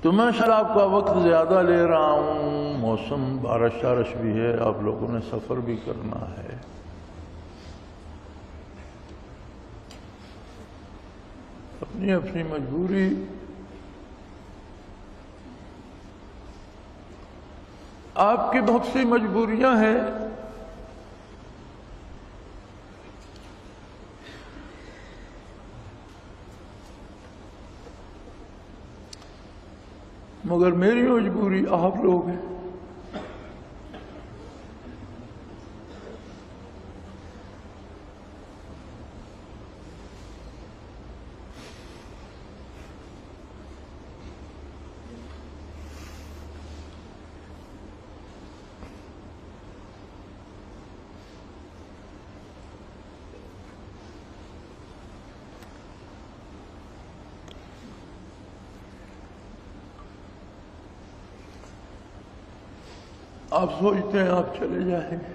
تو میں شاید آپ کا وقت زیادہ لے رہا ہوں، موسم بارش شارش بھی ہے، آپ لوگوں نے سفر بھی کرنا ہے، اپنی اپنی مجبوری آپ کی بہت سی مجبوریاں ہیں، مگر میری مجبوری آپ لوگ ہیں۔ آپ سوچتے ہیں آپ چلے جائیں گے،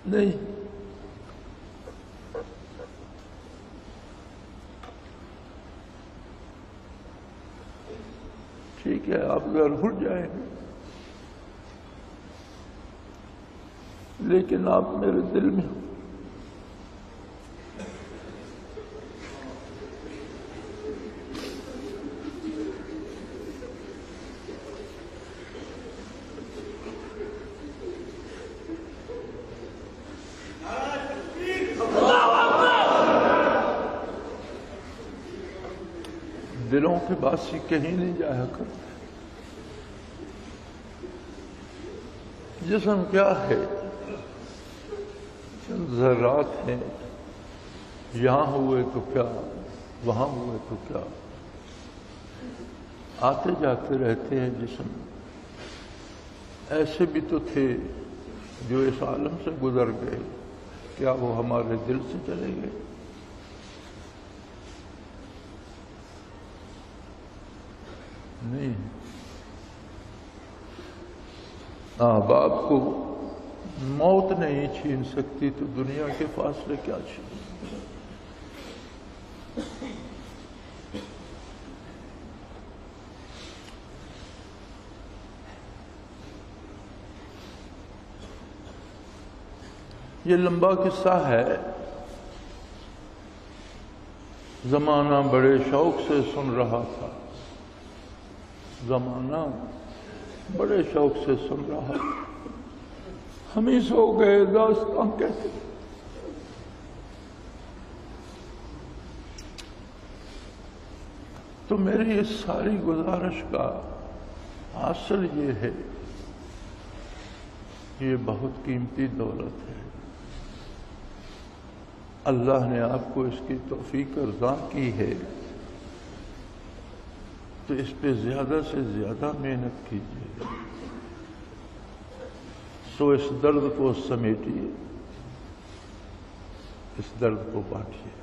نہیں، ٹھیک ہے آپ گھر اٹھ جائیں گے، لیکن آپ میرے دل میں ہو۔ دلوں کے باسی کہیں نہیں جایا کرتے۔ جسم کیا ہے؟ چند ذرات ہیں، یہاں ہوئے تو کیا، وہاں ہوئے تو کیا، آتے جاتے رہتے ہیں جسم۔ ایسے بھی تو تھے جو اس عالم سے گزر گئے، کیا وہ ہمارے دل سے چلے گئے؟ نہیں۔ باپ کو موت نہیں چھین سکتی تو دنیا کے فاصلے کیا چھین سکتی؟ یہ لمبا قصہ ہے، زمانہ بڑے شوق سے سن رہا تھا، زمانہ بڑے شوق سے سن رہا تھا، ہم ہی سو گئے داستان کہتے۔ تو میری اس ساری گزارش کا حاصل یہ ہے، یہ بہت قیمتی دولت ہے، اللہ نے آپ کو اس کی توفیق عطا کی ہے، تو اس پہ زیادہ سے زیادہ محنت کیجیے، سو اس درد کو سمیٹیے، اس درد کو بانٹیے۔